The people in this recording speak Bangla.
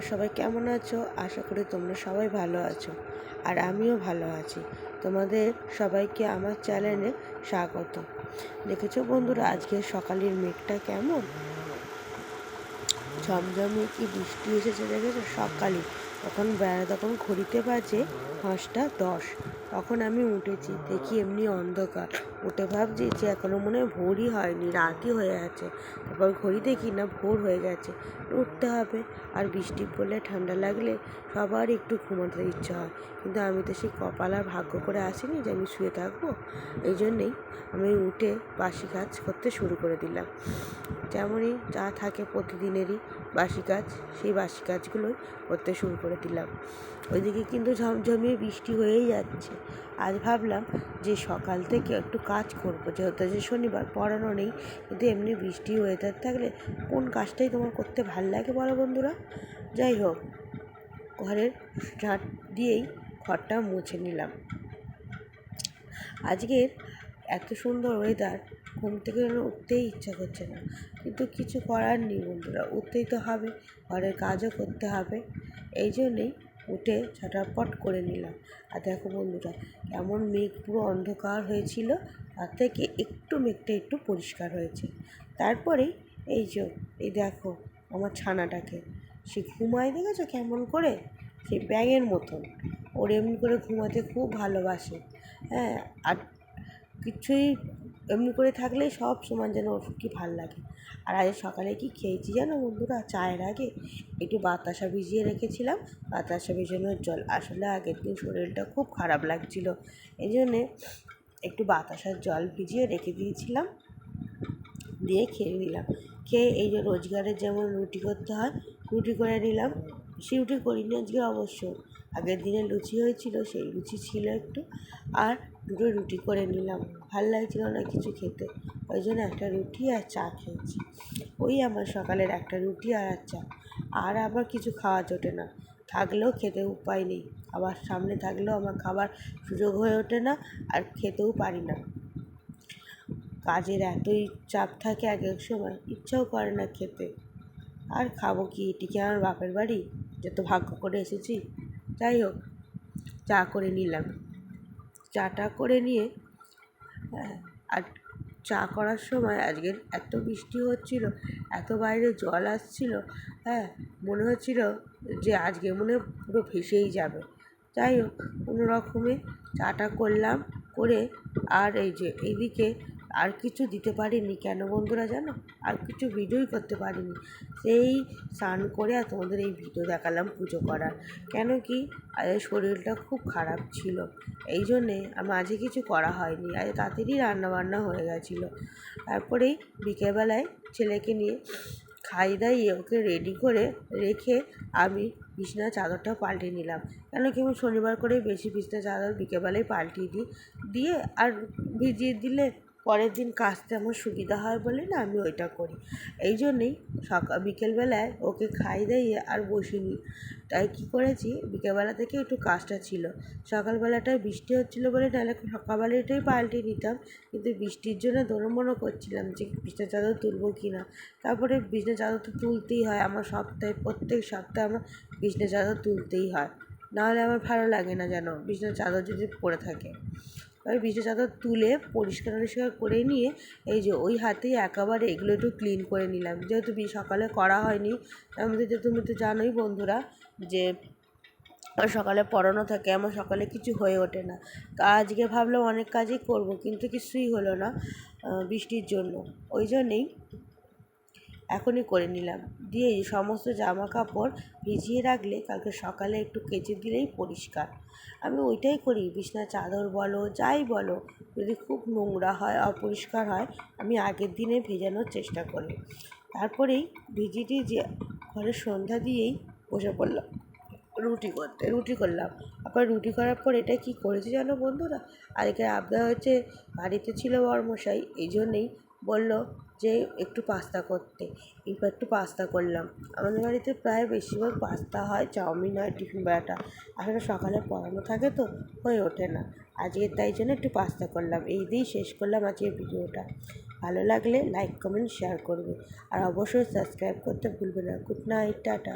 সবাই কেমন আছো? আশা করি তোমরা সবাই ভালো আছো, আর আমিও ভালো আছি। তোমাদের সবাইকে আমার চ্যানেলে স্বাগত। দেখেছো বন্ধুরা, আজকে সকালের মেঘটা কেমন ঝমঝমে, কি বৃষ্টি এসেছে দেখেছো সকালে। তখন ঘড়িতে বাজে 5টা 10। তখন আমি উঠেছি, দেখি এমনি অন্ধকার। উঠে ভাবছি যে এখনো মনে হয় ভোরই হয়নি, রাতই হয়ে আছে। তারপর ঘড়ি দেখি না, ভোর হয়ে গেছে, উঠতে হবে। আর বৃষ্টি পড়লে ঠান্ডা লাগলে সবার একটু ঘুমাতে ইচ্ছা হয়, কিন্তু আমি তো সেই কপাল আর ভাগ্য করে আসিনি যে আমি শুয়ে থাকবো। এই জন্যেই আমি উঠে বাসি কাজ করতে শুরু করে দিলাম। যেমনই যা থাকে প্রতিদিনেরই বাসি কাজ, সেই বাসি কাজগুলোই করতে শুরু করে দিলাম। ওইদিকে কিন্তু ঝমঝমিয়ে বৃষ্টি হয়েই যাচ্ছে। আজ ভাবলাম যে সকাল থেকে একটু কাজ করবো, যেহেতু যে শনিবার পড়ানো নেই, কিন্তু এমনি বৃষ্টি ওয়েদার থাকলে কোন কাজটাই তোমার করতে ভাল লাগে বলো বন্ধুরা। যাই হোক, ঘরের ঝাঁট দিয়েই ঘরটা মুছে নিলাম। আজকের এত সুন্দর ওয়েদার, ঘুম থেকে উঠতেই ইচ্ছা করছে না, কিন্তু কিছু করার নেই বন্ধুরা, উঠতেই তো হবে, ঘরের কাজও করতে হবে। এই জন্যেই উঠে ঝটাপট করে নিলাম। আর দেখো বন্ধুরা, কেমন মেঘ পুরো অন্ধকার হয়েছিল, তার থেকে একটু মেঘটা একটু পরিষ্কার হয়েছে। তারপরেই এই দেখো আমার ছানাটাকে, সে ঘুমায় দেখেছো কেমন করে, সে ব্যাঙের মতন। ওর এমনি করে ঘুমাতে খুব ভালোবাসে। হ্যাঁ, আর কিছুই এমনি করে থাকলেই সব সময় যেন ওর কি ভাল লাগে। আর আজ সকালে কি খেয়েছি জানো বন্ধুরা, চায়ের আগে একটু বাতাসা ভিজিয়ে রেখেছিলাম, বাতাসা ভিজানোর জল। আসলে আগের দিন শরীরটা খুব খারাপ লাগছিল, এই জন্যে একটু বাতাসার জল ভিজিয়ে রেখে দিয়েছিলাম, দিয়ে খেয়ে নিলাম। খেয়ে এই যে রোজগারের যেমন রুটি করতে হয়, রুটি করে নিলাম। বেশি রুটি করিনি আজকে অবশ্য, আগের দিনে লুচি হয়েছিল, সেই লুচি ছিল একটু, আর দুটো রুটি করে নিলাম। ভাল লাগছিল না কিছু খেতে, ওই জন্য একটা রুটি আর চা খেয়েছি। ওই আমার সকালের একটা রুটি আর চা। আর আবার কিছু খাওয়া জোটে না, থাকলেও খেতে উপায় নেই। আবার সামনে থাকলেও আমার খাবার সুযোগ হয়ে ওঠে না, আর খেতেও পারি না। কাজের এতই চাপ থাকে, এক এক সময় ইচ্ছাও করে না খেতে। আর খাবো কি, এটিকে আমার বাপের বাড়ি, যত ভাগ্য করে এসেছি। যাই হোক, চা করে নিলাম। চাটা করে নিয়ে আর চা করার সময় আজকের এত বৃষ্টি হচ্ছিল, এত বাইরে জল আসছিল, হ্যাঁ, মনে হচ্ছিল যে আজকে মনে পুরো ভেসেই যাবে। যাই হোক, কোনো রকমে চাটা করলাম, করে আর এইদিকে আর কিছু দিতে পারিনি। কেন বন্ধুরা জানো, আর কিছু ভিডিওই করতে পারিনি। সেই স্নান করে আর তোমাদের এই ভিডিও দেখালাম পুজো করার। কেন কি, আজ শরীরটা খুব খারাপ ছিল, এই জন্যে মাঝে কিছু করা হয়নি। আজ তাড়াতাড়ি রান্নাবান্না হয়ে গেছিলো। তারপরেই বিকেলবেলায় ছেলেকে নিয়ে খাইয়ে দাইয়ে ওকে রেডি করে রেখে আমি বিছানার চাদরটা পাল্টে নিলাম। কেন কি, আমি শনিবার করেই বেশি বিছানার চাদর বিকেলবেলায় পাল্টিয়ে দিই, দিয়ে আর ভিজিয়ে দিলে পরের দিন কাচতে আমার সুবিধা হয় বলে না, আমি ওইটা করি। এই জন্যেই বিকেলবেলায় ওকে খাইয়ে দাইয়ে আর বসিনি। তাই কী করেছি, বিকেলবেলা থেকে একটু কাজটা ছিল, সকালবেলাটায় বৃষ্টি হচ্ছিলো বলে, নাহলে সকালবেলাটাই পাল্টিয়ে নিতাম, কিন্তু বৃষ্টির জন্য দোড়মোড় করছিলাম যে বিছানার চাদর তুলবো কি না। তারপরে বিছানার চাদর তো তুলতেই হয়, আমার প্রত্যেক সপ্তাহে আমার বিছানার চাদর তুলতেই হয়, নাহলে আমার ভালো লাগে না যেন বিছানার চাদর যদি পড়ে থাকে। আমি বিছানার চাদর তুলে পরিষ্কার করে নিয়ে ওই হাতেই একেবারে এগুলো একটু ক্লিন করে নিলাম, যেহেতু সকালে করা হয়নি। আমাদের তুমি তো জানোই বন্ধুরা যে সকালে পড়ানো থাকে, আমার সকালে কিছু হয়ে ওঠে না। তো আজকে ভাবলাম অনেক কাজই করব, কিন্তু কিছুই হলো না বৃষ্টির জন্য। ওই জন্যেই এখনই করে নিলাম, দিয়ে সমস্ত জামা কাপড় ভিজিয়ে রাখলে কালকে সকালে একটু কেচে দিলেই পরিষ্কার। আমি ওইটাই করি, বিছানার চাদর বলো যাই বলো, যদি খুব নোংরা হয়, অপরিষ্কার হয়, আমি আগের দিনে ভেজানোর চেষ্টা করি। তারপরেই ভিজিয়ে ঘরে সন্ধ্যা দিয়েই বসে পড়লাম রুটি করলাম। আবার রুটি করার পর এটা কি করেছি জানো বন্ধুরা, আজকে আবদার হচ্ছে, বাড়িতে ছিল বড়মশাই, এই জন্যেই বললো যে একটু পাস্তা করতে। এইবার একটু পাস্তা করলাম। আমাদের বাড়িতে প্রায় বেশিরভাগ পাস্তা হয়, চাউমিন হয় টিফিন বেলাটা। আসলে সকালে পড়ানো থাকে তো হয়ে ওঠে না, আজকে তাই জন্য একটু পাস্তা করলাম। এই দিয়েই শেষ করলাম আজকের ভিডিওটা। ভালো লাগলে লাইক কমেন্ট শেয়ার করবে, আর অবশ্যই সাবস্ক্রাইব করতে ভুলবে না। Good night, tata.